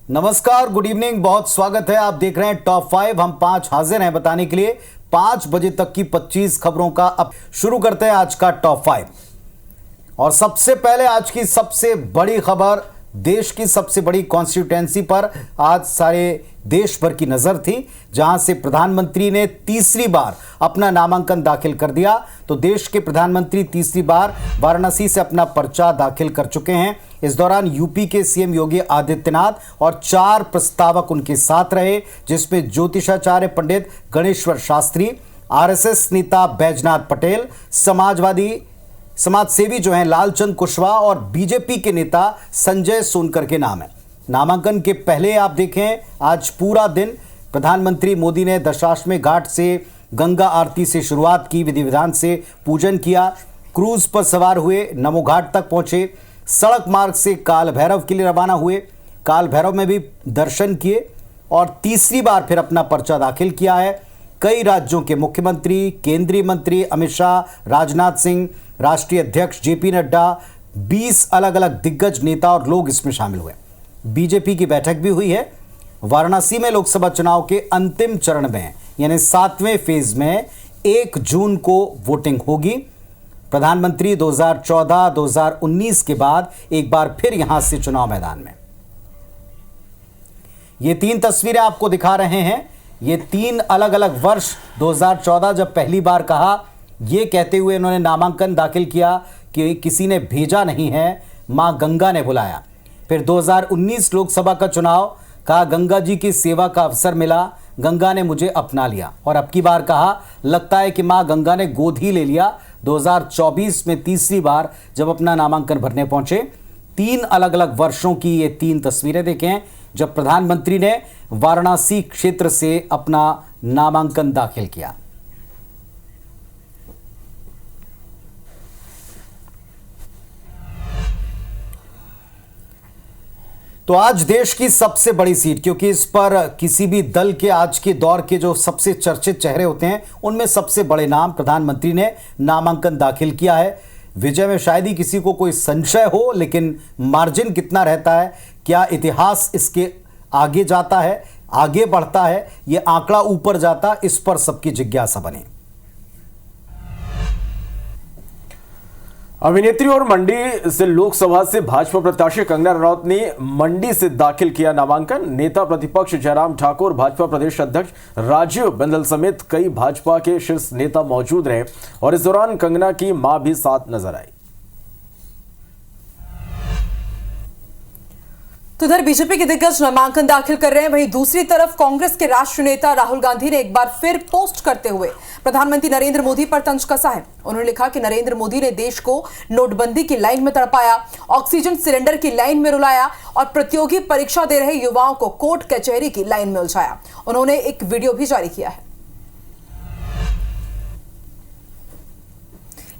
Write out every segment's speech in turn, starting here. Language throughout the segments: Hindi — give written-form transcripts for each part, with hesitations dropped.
नमस्कार, गुड इवनिंग, बहुत स्वागत है। आप देख रहे हैं टॉप 5। हम 5 हाजिर हैं बताने के लिए 5 बजे तक की 25 खबरों का। अब शुरू करते हैं आज का टॉप 5। और सबसे पहले आज की सबसे बड़ी खबर, देश की सबसे बड़ी कॉन्स्टिट्यूएंसी पर आज सारे देश भर की नजर थी, जहां से प्रधानमंत्री ने तीसरी बार अपना नामांकन दाखिल कर दिया। तो देश के प्रधानमंत्री तीसरी बार वाराणसी से अपना पर्चा दाखिल कर चुके हैं। इस दौरान यूपी के सीएम योगी आदित्यनाथ और 4 प्रस्तावक उनके साथ रहे, जिसमें ज्योतिषाचार्य पंडित गणेश्वर शास्त्री, आरएसएस नेता बैजनाथ पटेल, समाज सेवी जो हैं लालचंद कुशवाहा और बीजेपी के नेता संजय सोनकर के नाम है। नामांकन के पहले आप देखें, आज पूरा दिन प्रधानमंत्री मोदी ने दशाश्वमेध घाट से गंगा आरती से शुरुआत की, विधि विधान से पूजन किया, क्रूज पर सवार हुए, नमो घाट तक पहुंचे, सड़क मार्ग से काल भैरव के लिए रवाना हुए, काल भैरव में भी दर्शन किए और तीसरी बार फिर अपना पर्चा दाखिल किया है। कई राज्यों के मुख्यमंत्री, केंद्रीय मंत्री अमित शाह, राजनाथ सिंह, राष्ट्रीय अध्यक्ष जेपी नड्डा, 20 अलग अलग दिग्गज नेता और लोग इसमें शामिल हुए। बीजेपी की बैठक भी हुई है। वाराणसी में लोकसभा चुनाव के अंतिम चरण में यानी 7वें फेज में 1 जून को वोटिंग होगी। प्रधानमंत्री 2014-2019 के बाद एक बार फिर यहां से चुनाव मैदान में। ये 3 तस्वीरें आपको दिखा रहे हैं। ये 3 अलग अलग वर्ष, 2014 जब पहली बार कहा, ये कहते हुए इन्होंने नामांकन दाखिल किया कि किसी ने भेजा नहीं है, मां गंगा ने बुलाया। फिर 2019 लोकसभा का चुनाव, कहा गंगा जी की सेवा का अवसर मिला, गंगा ने मुझे अपना लिया। और अब की बार कहा लगता है कि मां गंगा ने गोद ही ले लिया। 2024 में तीसरी बार जब अपना नामांकन भरने पहुंचे। 3 अलग अलग वर्षों की ये 3 तस्वीरें देखें जब प्रधानमंत्री ने वाराणसी क्षेत्र से अपना नामांकन दाखिल किया। तो आज देश की सबसे बड़ी सीट, क्योंकि इस पर किसी भी दल के आज के दौर के जो सबसे चर्चित चेहरे होते हैं उनमें सबसे बड़े नाम प्रधानमंत्री ने नामांकन दाखिल किया है। विजय में शायद ही किसी को कोई संशय हो, लेकिन मार्जिन कितना रहता है, क्या इतिहास इसके आगे जाता है, आगे बढ़ता है, यह आंकड़ा ऊपर जाता, इस पर सबकी जिज्ञासा बने। अभिनेत्री और मंडी से लोकसभा से भाजपा प्रत्याशी कंगना रनौत ने मंडी से दाखिल किया नामांकन। नेता प्रतिपक्ष जयराम ठाकुर, भाजपा प्रदेश अध्यक्ष राजीव बिंदल समेत कई भाजपा के शीर्ष नेता मौजूद रहे और इस दौरान कंगना की मां भी साथ नजर आई। तो उधर बीजेपी के दिग्गज नामांकन दाखिल कर रहे हैं, वहीं दूसरी तरफ कांग्रेस के राष्ट्रीय नेता राहुल गांधी ने एक बार फिर पोस्ट करते हुए प्रधानमंत्री नरेंद्र मोदी पर तंज कसा है। उन्होंने लिखा कि नरेंद्र मोदी ने देश को नोटबंदी की लाइन में तड़पाया, ऑक्सीजन सिलेंडर की लाइन में रुलाया और प्रतियोगी परीक्षा दे रहे युवाओं को कोर्ट कचहरी की लाइन में उलझाया। उन्होंने एक वीडियो भी जारी किया है।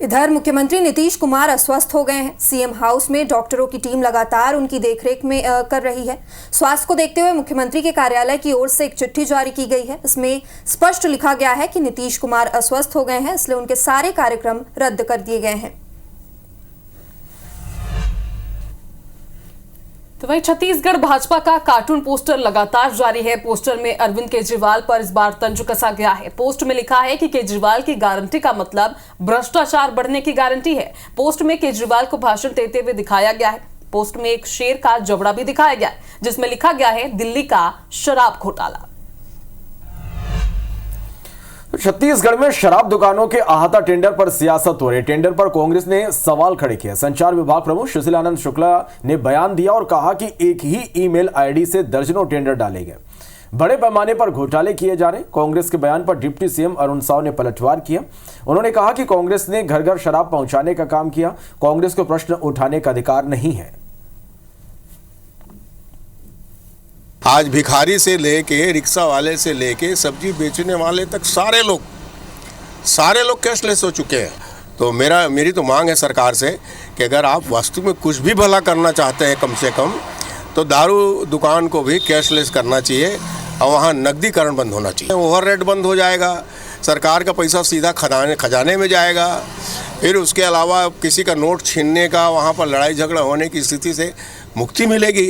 इधर मुख्यमंत्री नीतीश कुमार अस्वस्थ हो गए हैं। सीएम हाउस में डॉक्टरों की टीम लगातार उनकी देखरेख में कर रही है। स्वास्थ्य को देखते हुए मुख्यमंत्री के कार्यालय की ओर से एक चिट्ठी जारी की गई है। इसमें स्पष्ट लिखा गया है कि नीतीश कुमार अस्वस्थ हो गए हैं, इसलिए उनके सारे कार्यक्रम रद्द कर दिए गए हैं। तो वहीं छत्तीसगढ़ भाजपा का कार्टून पोस्टर लगातार जारी है। पोस्टर में अरविंद केजरीवाल पर इस बार तंज कसा गया है। पोस्ट में लिखा है कि केजरीवाल की गारंटी का मतलब भ्रष्टाचार बढ़ने की गारंटी है। पोस्ट में केजरीवाल को भाषण देते हुए दिखाया गया है। पोस्ट में एक शेर का जबड़ा भी दिखाया गया है, जिसमें लिखा गया है दिल्ली का शराब घोटाला। छत्तीसगढ़ में शराब दुकानों के अहाता टेंडर पर सियासत हो रही। टेंडर पर कांग्रेस ने सवाल खड़े किए। संचार विभाग प्रमुख सुशील आनंद शुक्ला ने बयान दिया और कहा कि एक ही ईमेल आईडी से दर्जनों टेंडर डाले गए, बड़े पैमाने पर घोटाले किए जा रहे। कांग्रेस के बयान पर डिप्टी सीएम अरुण साव ने पलटवार किया। उन्होंने कहा कि कांग्रेस ने घर घर शराब पहुंचाने का काम किया। कांग्रेस को प्रश्न उठाने का अधिकार नहीं है। आज भिखारी से लेके रिक्शा वाले से लेके सब्जी बेचने वाले तक सारे लोग कैशलेस हो चुके हैं। तो मेरी तो मांग है सरकार से कि अगर आप वास्तव में कुछ भी भला करना चाहते हैं, कम से कम तो दारू दुकान को भी कैशलेस करना चाहिए और वहाँ नकदीकरण बंद होना चाहिए। ओवर रेट बंद हो जाएगा, सरकार का पैसा सीधा खजाने में जाएगा। फिर उसके अलावा किसी का नोट छीनने का, वहाँ पर लड़ाई झगड़ा होने की स्थिति से मुक्ति मिलेगी।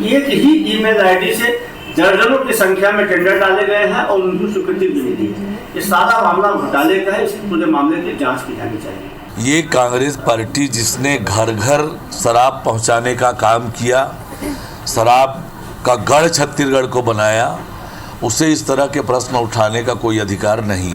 एक ही ईमेल आईडी से दर्जनों की संख्या में टेंडर डाले गए हैं और उनको स्वीकृति भी नहीं दी। ये सारा मामला घोटाले का है। इस पूरे मामले की जांच की जानी चाहिए। ये कांग्रेस पार्टी जिसने घर घर शराब पहुंचाने का काम किया, शराब का गढ़ छत्तीसगढ़ को बनाया, उसे इस तरह के प्रश्न उठाने का कोई अधिकार नहीं।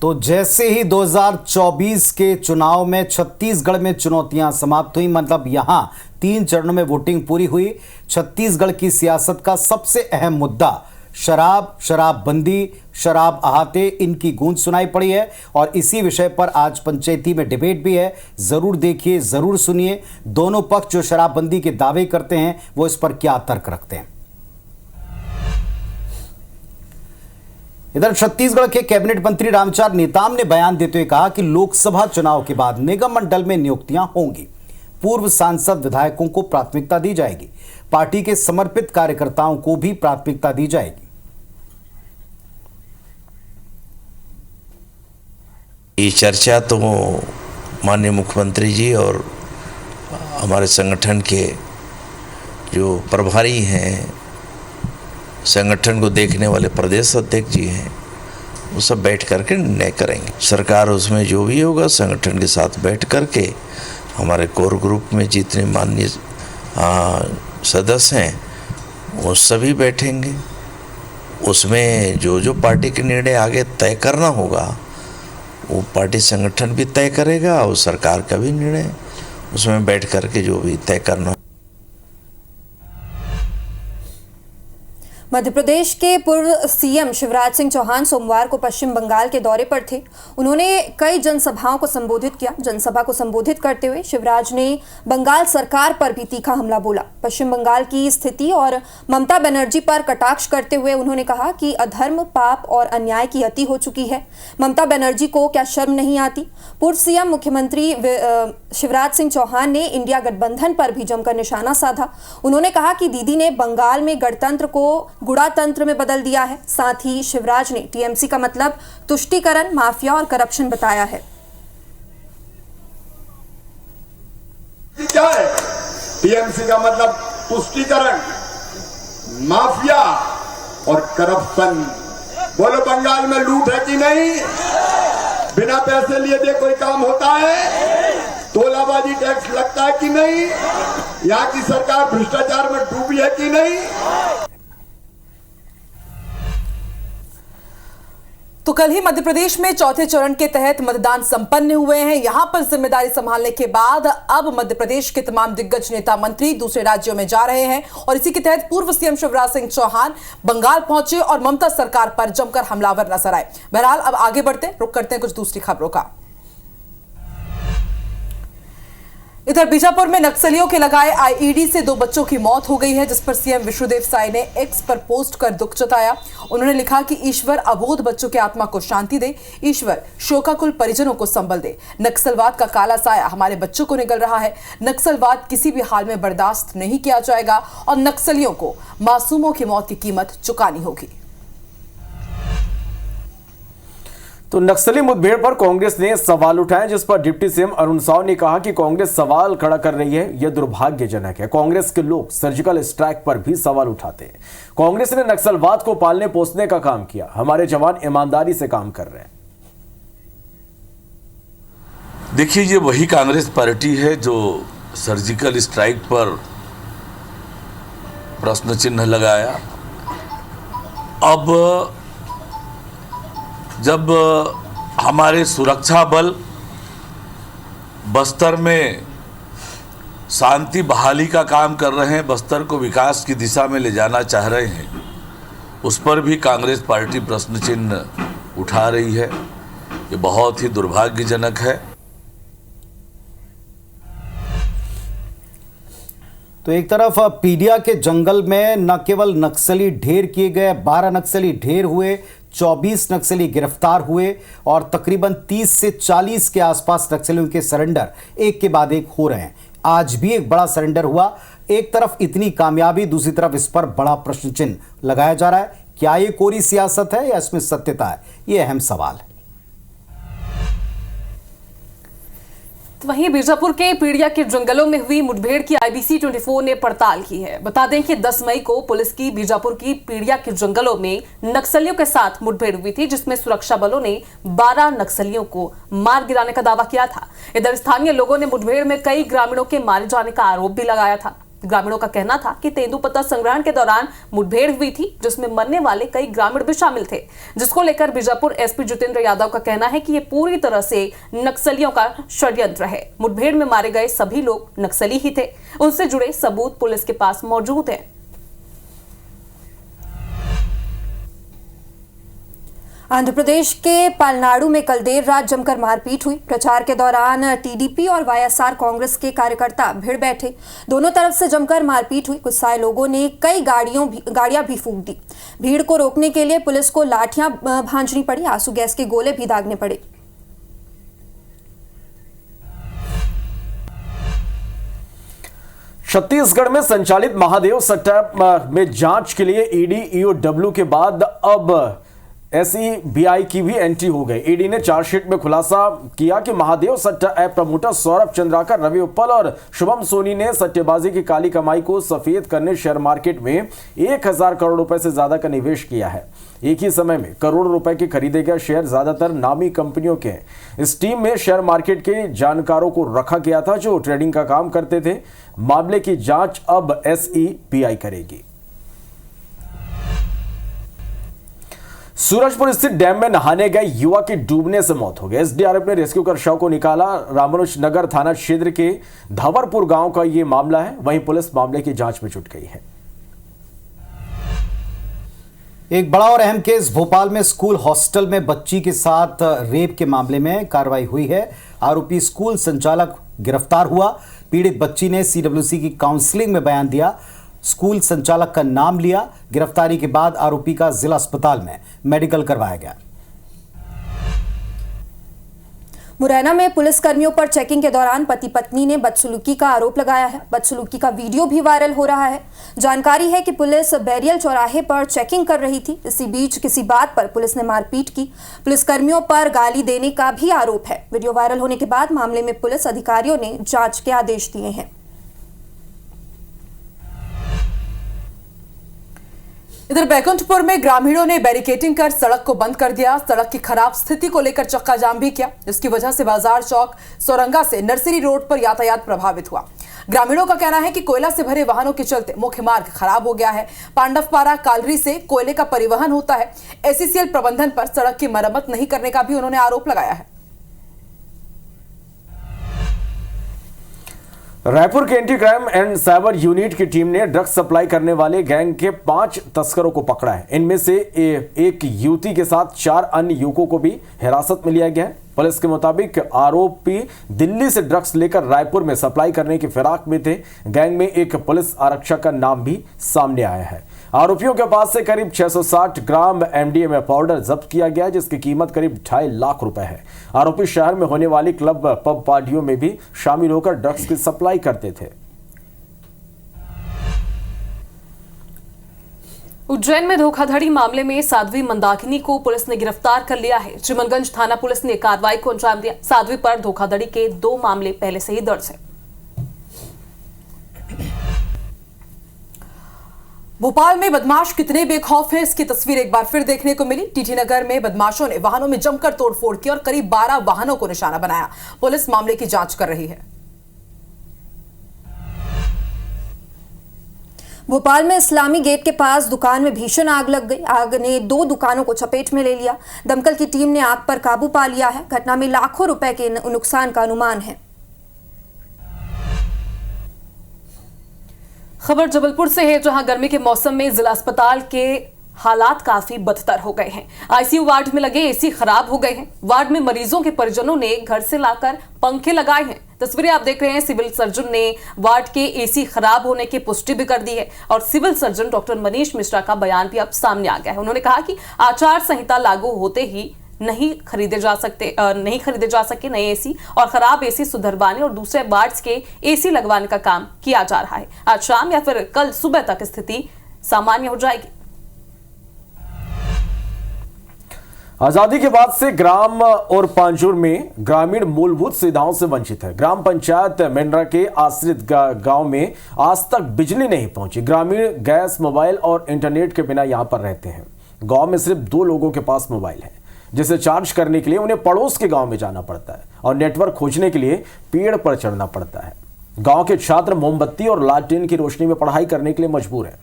तो जैसे ही 2024 के चुनाव में छत्तीसगढ़ में चुनौतियां समाप्त हुई, मतलब यहां 3 चरणों में वोटिंग पूरी हुई, छत्तीसगढ़ की सियासत का सबसे अहम मुद्दा शराब, शराबबंदी, शराब अहाते, इनकी गूंज सुनाई पड़ी है। और इसी विषय पर आज पंचायती में डिबेट भी है। जरूर देखिए, जरूर सुनिए, दोनों पक्ष जो शराबबंदी के दावे करते हैं वो इस पर क्या तर्क रखते हैं। इधर छत्तीसगढ़ के कैबिनेट मंत्री रामचार नेताम ने बयान देते हुए कहा कि लोकसभा चुनाव के बाद निगम मंडल में नियुक्तियां होंगी, पूर्व सांसद विधायकों को प्राथमिकता दी जाएगी, पार्टी के समर्पित कार्यकर्ताओं को भी प्राथमिकता दी जाएगी। ये चर्चा तो माननीय मुख्यमंत्री जी और हमारे संगठन के जो प्रभारी हैं, संगठन को देखने वाले प्रदेश अध्यक्ष जी हैं, वो सब बैठ करके निर्णय करेंगे। सरकार उसमें जो भी होगा संगठन के साथ बैठ करके, हमारे कोर ग्रुप में जितने माननीय सदस्य हैं वो सभी बैठेंगे। उसमें जो जो पार्टी के निर्णय आगे तय करना होगा वो पार्टी संगठन भी तय करेगा और सरकार का भी निर्णय उसमें बैठ करके जो भी तय करना। मध्य प्रदेश के पूर्व सीएम शिवराज सिंह चौहान सोमवार को पश्चिम बंगाल के दौरे पर थे। उन्होंने कई जनसभाओं को संबोधित किया। जनसभा को संबोधित करते हुए शिवराज ने बंगाल सरकार पर भी तीखा हमला बोला। पश्चिम बंगाल की स्थिति और ममता बनर्जी पर कटाक्ष करते हुए उन्होंने कहा कि अधर्म, पाप और अन्याय की अति हो चुकी है। ममता बनर्जी को क्या शर्म नहीं आती। पूर्व सीएम मुख्यमंत्री शिवराज सिंह चौहान ने इंडिया गठबंधन पर भी जमकर निशाना साधा। उन्होंने कहा कि दीदी ने बंगाल में गणतंत्र को गुड़ातंत्र में बदल दिया है। साथ ही शिवराज ने टीएमसी का मतलब तुष्टीकरण, माफिया और करप्शन बताया है। क्या है टीएमसी का मतलब? तुष्टीकरण, माफिया और करप्शन। बोलो, बंगाल में लूट है कि नहीं? बिना पैसे लिए दे कोई काम होता है? तोलाबाजी टैक्स लगता है कि नहीं? यहाँ की सरकार भ्रष्टाचार में डूबी है कि नहीं? तो कल ही मध्य प्रदेश में चौथे चरण के तहत मतदान संपन्न हुए हैं। यहां पर जिम्मेदारी संभालने के बाद अब मध्य प्रदेश के तमाम दिग्गज नेता मंत्री दूसरे राज्यों में जा रहे हैं और इसी के तहत पूर्व सीएम शिवराज सिंह चौहान बंगाल पहुंचे और ममता सरकार पर जमकर हमलावर नजर आए। बहरहाल अब आगे बढ़ते, रुक करते हैं कुछ दूसरी खबरों का। इधर बीजापुर में नक्सलियों के लगाए आईईडी से 2 बच्चों की मौत हो गई है, जिस पर सीएम विष्णुदेव साय ने एक्स पर पोस्ट कर दुख जताया। उन्होंने लिखा कि ईश्वर अबोध बच्चों की आत्मा को शांति दे, ईश्वर शोकाकुल परिजनों को संबल दे। नक्सलवाद का काला साया हमारे बच्चों को निगल रहा है। नक्सलवाद किसी भी हाल में बर्दाश्त नहीं किया जाएगा और नक्सलियों को मासूमों की मौत की कीमत चुकानी होगी। तो नक्सली मुठभेड़ पर कांग्रेस ने सवाल उठाए, जिस पर डिप्टी सीएम अरुण साव ने कहा कि कांग्रेस सवाल खड़ा कर रही है, यह दुर्भाग्यजनक है। कांग्रेस के लोग सर्जिकल स्ट्राइक पर भी सवाल उठाते हैं। कांग्रेस ने नक्सलवाद को पालने पोसने का काम किया। हमारे जवान ईमानदारी से काम कर रहे हैं। देखिए, ये वही कांग्रेस पार्टी है जो सर्जिकल स्ट्राइक पर प्रश्न चिन्ह लगाया। अब जब हमारे सुरक्षा बल बस्तर में शांति बहाली का काम कर रहे हैं, बस्तर को विकास की दिशा में ले जाना चाह रहे हैं, उस पर भी कांग्रेस पार्टी प्रश्न चिन्ह उठा रही है। ये बहुत ही दुर्भाग्यजनक है। तो एक तरफ पीडिया के जंगल में न केवल नक्सली ढेर किए गए, 12 नक्सली ढेर हुए, 24 नक्सली गिरफ्तार हुए और तकरीबन 30 से 40 के आसपास नक्सलियों के सरेंडर एक के बाद एक हो रहे हैं। आज भी एक बड़ा सरेंडर हुआ। एक तरफ इतनी कामयाबी, दूसरी तरफ इस पर बड़ा प्रश्न चिन्ह लगाया जा रहा है। क्या ये कोरी सियासत है या इसमें सत्यता है? ये अहम सवाल है। तो वहीं बीजापुर के पीड़िया के जंगलों में हुई मुठभेड़ की IBC 24 ने पड़ताल की है। बता दें कि 10 मई को पुलिस की बीजापुर की पीड़िया के जंगलों में नक्सलियों के साथ मुठभेड़ हुई थी, जिसमें सुरक्षा बलों ने 12 नक्सलियों को मार गिराने का दावा किया था। इधर स्थानीय लोगों ने मुठभेड़ में कई ग्रामीणों के मारे जाने का आरोप भी लगाया था। ग्रामीणों का कहना था कि तेंदुपत्ता संग्रहण के दौरान मुठभेड़ हुई थी, जिसमें मरने वाले कई ग्रामीण भी शामिल थे, जिसको लेकर बीजापुर SP जितेंद्र यादव का कहना है कि ये पूरी तरह से नक्सलियों का षड्यंत्र है। मुठभेड़ में मारे गए सभी लोग नक्सली ही थे, उनसे जुड़े सबूत पुलिस के पास मौजूद हैं। आंध्र प्रदेश के पालनाडु में कल देर रात जमकर मारपीट हुई। प्रचार के दौरान TDP और YSR कांग्रेस के कार्यकर्ता भिड़ बैठे। दोनों तरफ से जमकर मारपीट हुई। गुस्साए लोगों ने कई गाड़ियां भी फूंक दी। भीड़ को रोकने के लिए पुलिस को लाठियां भांजनी पड़ी, आंसू गैस के गोले भी दागने पड़े। छत्तीसगढ़ में संचालित महादेव सट्टा में जांच के लिए ED EOW के बाद अब SEBI की भी एंट्री हो गई। ED ने चार्जशीट में खुलासा किया कि महादेव सट्टा ऐप प्रमोटर सौरभ चंद्राकर, रवि उप्पल और शुभम सोनी ने सट्टेबाजी की काली कमाई को सफेद करने शेयर मार्केट में 1000 करोड़ रुपए से ज्यादा का निवेश किया है। एक ही समय में करोड़ों रुपए के खरीदे गए शेयर ज्यादातर नामी कंपनियों के हैं। इस टीम में शेयर मार्केट के जानकारों को रखा गया था जो ट्रेडिंग का काम करते थे। मामले की जांच अब SEBI करेगी। सूरजपुर स्थित डैम में नहाने गए युवक की डूबने से मौत हो गई। SDRF ने रेस्क्यू कर शव को निकाला। रामानुजनगर थाना क्षेत्र के धवरपुर गांव का यह मामला है। वहीं पुलिस मामले की जांच में जुट गई है। एक बड़ा और अहम केस भोपाल में स्कूल हॉस्टल में बच्ची के साथ रेप के मामले में कार्रवाई हुई है। आरोपी स्कूल संचालक गिरफ्तार हुआ। पीड़ित बच्ची ने CWC की काउंसलिंग में बयान दिया, स्कूल संचालक का नाम लिया। गिरफ्तारी के बाद आरोपी का जिला अस्पताल में मेडिकल करवाया गया। मुरैना में पुलिस कर्मियों पर चेकिंग के दौरान पति पत्नी ने बदसलूकी का आरोप लगाया है। बदसलूकी का वीडियो भी वायरल हो रहा है। जानकारी है कि पुलिस बैरियल चौराहे पर चेकिंग कर रही थी। इसी बीच किसी बात पर पुलिस ने मारपीट की। पुलिस कर्मियों पर गाली देने का भी आरोप है। वीडियो वायरल होने के बाद मामले में पुलिस अधिकारियों ने जांच के आदेश दिए हैं। इधर बैकुंठपुर में ग्रामीणों ने बैरिकेडिंग कर सड़क को बंद कर दिया। सड़क की खराब स्थिति को लेकर चक्का जाम भी किया, जिसकी वजह से बाजार चौक सोरंगा से नर्सरी रोड पर यातायात प्रभावित हुआ। ग्रामीणों का कहना है कि कोयला से भरे वाहनों के चलते मुख्य मार्ग खराब हो गया है। पांडवपारा कालरी से कोयले का परिवहन होता है। SECL प्रबंधन पर सड़क की मरम्मत नहीं करने का भी उन्होंने आरोप लगाया है। रायपुर के anti crime and cyber unit की टीम ने ड्रग्स सप्लाई करने वाले गैंग के 5 तस्करों को पकड़ा है। इनमें से एक युवती के साथ 4 अन्य युवकों को भी हिरासत में लिया गया है। पुलिस के मुताबिक आरोपी दिल्ली से ड्रग्स लेकर रायपुर में सप्लाई करने की फिराक में थे। गैंग में एक पुलिस आरक्षक का नाम भी सामने आया है। आरोपियों के पास से करीब 660 ग्राम MDMA पाउडर जब्त किया गया, जिसकी कीमत करीब 2.5 लाख रुपए है। आरोपी शहर में होने वाली क्लब पब पार्टियों में भी शामिल होकर ड्रग्स की सप्लाई करते थे। उज्जैन में धोखाधड़ी मामले में साध्वी मंदाकिनी को पुलिस ने गिरफ्तार कर लिया है। चिमनगंज थाना पुलिस ने कार्रवाई को अंजाम दिया। साध्वी पर धोखाधड़ी के 2 मामले पहले से ही दर्ज है। भोपाल में बदमाश कितने बेखौफ हैं, इसकी तस्वीर एक बार फिर देखने को मिली। टीटी नगर में बदमाशों ने वाहनों में जमकर तोड़फोड़ की और करीब 12 वाहनों को निशाना बनाया। पुलिस मामले की जांच कर रही है। भोपाल में इस्लामी गेट के पास दुकान में भीषण आग लग गई। आग ने 2 दुकानों को चपेट में ले लिया। दमकल की टीम ने आग पर काबू पा लिया है। घटना में लाखों रुपए के नुकसान का अनुमान है। खबर जबलपुर से है, जहां गर्मी के मौसम में जिला अस्पताल के हालात काफी बदतर हो गए हैं। ICU वार्ड में लगे AC खराब हो गए हैं। वार्ड में मरीजों के परिजनों ने घर से लाकर पंखे लगाए हैं। तस्वीरें आप देख रहे हैं। सिविल सर्जन ने वार्ड के AC खराब होने की पुष्टि भी कर दी है और civil surgeon doctor Manish Mishra का बयान भी अब सामने आ गया है। उन्होंने कहा कि आचार संहिता लागू होते ही नहीं खरीदे जा सके नए AC और खराब AC सुधरवाने और दूसरे वार्ड्स के AC लगवाने का काम किया जा रहा है। आज शाम या फिर कल सुबह तक स्थिति सामान्य हो जाएगी। आजादी के बाद से ग्राम और पांचुर में ग्रामीण मूलभूत सुविधाओं से वंचित है। ग्राम पंचायत मेंढरा के आश्रित गांव में आज तक बिजली नहीं पहुंची। ग्रामीण गैस, मोबाइल और इंटरनेट के बिना यहां पर रहते हैं। गांव में सिर्फ 2 लोगों के पास मोबाइल है, जिसे चार्ज करने के लिए उन्हें पड़ोस के गांव में जाना पड़ता है और नेटवर्क खोजने के लिए पेड़ पर चढ़ना पड़ता है। गांव के छात्र मोमबत्ती और लालटेन की रोशनी में पढ़ाई करने के लिए मजबूर हैं।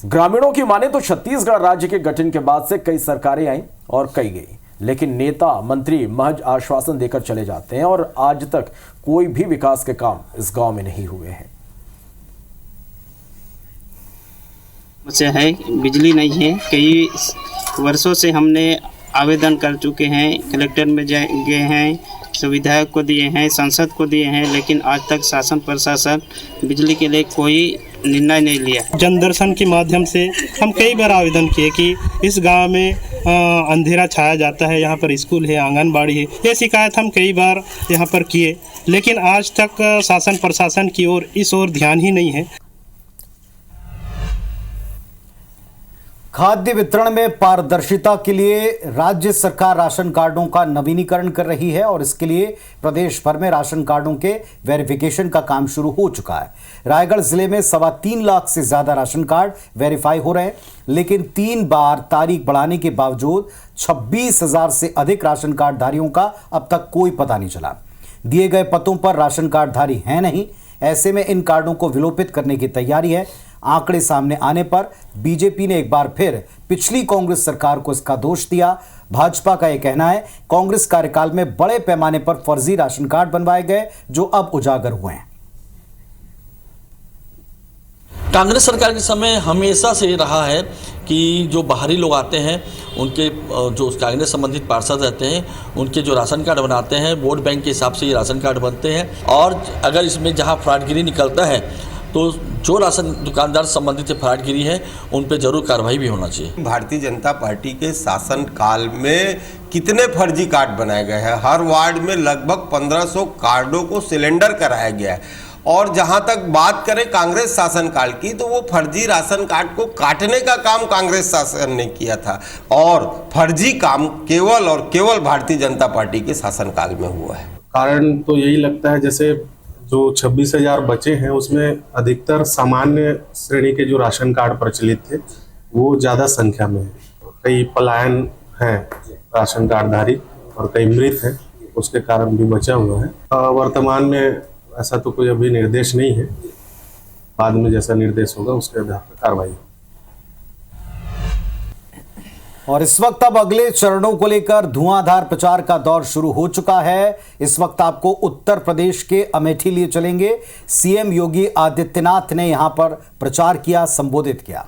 ग्रामीणों की माने तो छत्तीसगढ़ राज्य के गठन के बाद से कई सरकारें आई और कई गई, लेकिन नेता मंत्री महज आश्वासन देकर चले जाते हैं और आज तक कोई भी विकास के काम इस गांव में नहीं हुए हैं। समस्या है, बिजली नहीं है। कई वर्षों से हमने आवेदन कर चुके हैं, कलेक्टर में गए हैं, विधायक को दिए हैं, सांसद को दिए हैं, लेकिन आज तक शासन प्रशासन बिजली के लिए कोई निर्णय नहीं लिया। जनदर्शन के माध्यम से हम कई बार आवेदन किए कि इस गांव में अंधेरा छाया जाता है, यहाँ पर स्कूल है, आंगनबाड़ी है, ये शिकायत हम कई बार यहाँ पर किए, लेकिन आज तक शासन प्रशासन की ओर इस ओर ध्यान ही नहीं है। खाद्य वितरण में पारदर्शिता के लिए राज्य सरकार राशन कार्डों का नवीनीकरण कर रही है और इसके लिए प्रदेश भर में राशन कार्डों के वेरिफिकेशन का काम शुरू हो चुका है। रायगढ़ जिले में 3.25 लाख से ज्यादा राशन कार्ड वेरीफाई हो रहे हैं, लेकिन 3 बार तारीख बढ़ाने के बावजूद 26,000 से अधिक राशन कार्ड धारियों का अब तक कोई पता नहीं चला। दिए गए पतों पर राशन कार्ड धारी है नहीं। ऐसे में इन कार्डों को विलोपित करने की तैयारी है। आंकड़े सामने आने पर बीजेपी ने एक बार फिर पिछली कांग्रेस सरकार को इसका दोष दिया। भाजपा का यह कहना है कांग्रेस कार्यकाल में बड़े पैमाने पर फर्जी राशन कार्ड बनवाए गए, जो अब उजागर हुए हैं। कांग्रेस सरकार के समय हमेशा से रहा है कि जो बाहरी लोग आते हैं, उनके जो कांग्रेस संबंधित पार्षद रहते हैं, उनके जो राशन कार्ड बनाते हैं, वोट बैंक के हिसाब से ये राशन कार्ड बनते हैं। और अगर इसमें जहां फ्रॉडगिरी निकलता है तो जो राशन दुकानदार संबंधित फ्रॉडगिरी है उन पर जरूर कार्रवाई भी होना चाहिए। भारतीय जनता पार्टी के शासन काल में कितने फर्जी कार्ड बनाए गए हैं। हर वार्ड में लगभग 1500 कार्डों को सिलेंडर कराया गया है। और जहां तक बात करें कांग्रेस शासन काल की, तो वो फर्जी राशन कार्ड को काटने का काम कांग्रेस शासन ने किया था और फर्जी काम केवल और केवल भारतीय जनता पार्टी के शासन काल में हुआ है। कारण तो यही लगता है, जैसे जो 26,000 बचे हैं उसमें अधिकतर सामान्य श्रेणी के जो राशन कार्ड प्रचलित थे वो ज़्यादा संख्या में है। कई पलायन हैं राशन कार्डधारी और कई मृत हैं, उसके कारण भी बचा हुआ है। वर्तमान में ऐसा तो कोई अभी निर्देश नहीं है, बाद में जैसा निर्देश होगा उसके आधार पर कार्रवाई। और इस वक्त अब अगले चरणों को लेकर धुआंधार प्रचार का दौर शुरू हो चुका है। इस वक्त आपको उत्तर प्रदेश के अमेठी लिए चलेंगे। सीएम योगी आदित्यनाथ ने यहां पर प्रचार किया, संबोधित किया।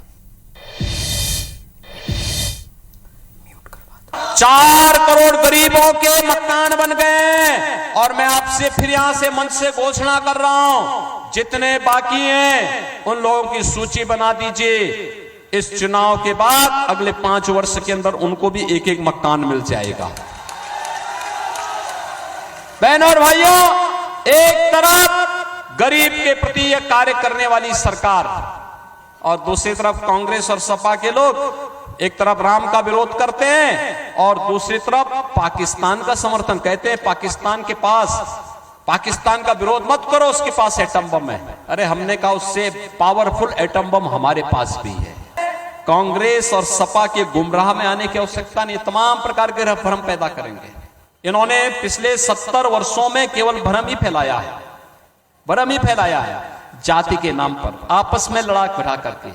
4 करोड़ गरीबों के मकान बन गए और मैं आपसे फिर यहां से मंच से घोषणा कर रहा हूं, जितने बाकी हैं उन लोगों की सूची बना दीजिए। इस चुनाव के बाद अगले 5 वर्ष के अंदर उनको भी एक एक मकान मिल जाएगा। बहनों और भाइयों, एक तरफ गरीब के प्रति यह कार्य करने वाली सरकार और दूसरी तरफ कांग्रेस और सपा के लोग एक तरफ राम का विरोध करते हैं और दूसरी तरफ पाकिस्तान का समर्थन। कहते हैं पाकिस्तान का विरोध मत करो, उसके पास एटम बम है। अरे हमने कहा उससे पावरफुल एटम बम हमारे पास भी है। कांग्रेस और सपा के गुमराह में आने की आवश्यकता नहीं, तमाम प्रकार के भ्रम पैदा करेंगे। इन्होंने पिछले 70 वर्षों में केवल भ्रम ही फैलाया है, जाति के नाम पर, आपस में लड़ा बढ़ा करके,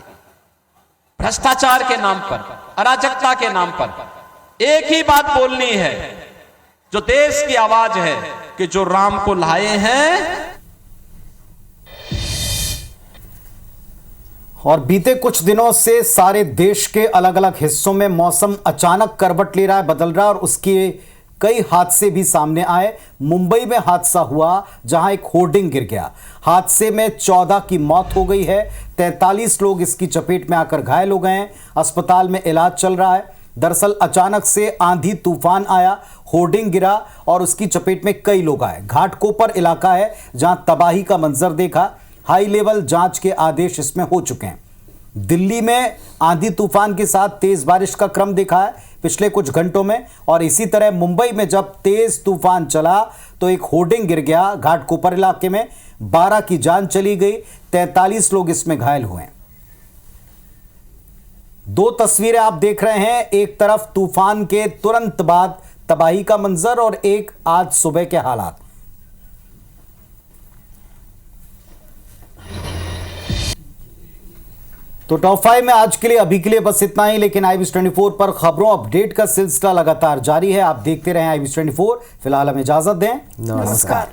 भ्रष्टाचार के नाम पर, अराजकता के नाम पर। एक ही बात बोलनी है जो देश की आवाज है कि जो राम को लाए हैं। और बीते कुछ दिनों से सारे देश के अलग अलग हिस्सों में मौसम अचानक करवट ले रहा है, बदल रहा है और उसके कई हादसे भी सामने आए। मुंबई में हादसा हुआ जहां एक होर्डिंग गिर गया। हादसे में 14 की मौत हो गई है, 43 लोग इसकी चपेट में आकर घायल हो गए हैं। अस्पताल में इलाज चल रहा है। दरअसल अचानक से आंधी तूफान आया, होर्डिंग गिरा और उसकी चपेट में कई लोग आए। घाटकोपर इलाका है जहां तबाही का मंजर देखा। हाई लेवल जांच के आदेश इसमें हो चुके हैं। दिल्ली में आंधी तूफान के साथ तेज बारिश का क्रम देखा है। पिछले कुछ घंटों में। और इसी तरह मुंबई में जब तेज तूफान चला तो एक होर्डिंग गिर गया घाटकोपर इलाके में, 12 की जान चली गई, 43 लोग इसमें घायल हुए। दो तस्वीरें आप देख रहे हैं, एक तरफ तूफान के तुरंत बाद तबाही का मंजर और एक आज सुबह के हालात। तो टॉप 5 में आज के लिए अभी के लिए बस इतना ही, लेकिन IBS24 पर खबरों अपडेट का सिलसिला लगातार जारी है। आप देखते रहें IBS24। फिलहाल हमें इजाजत दें, नमस्कार।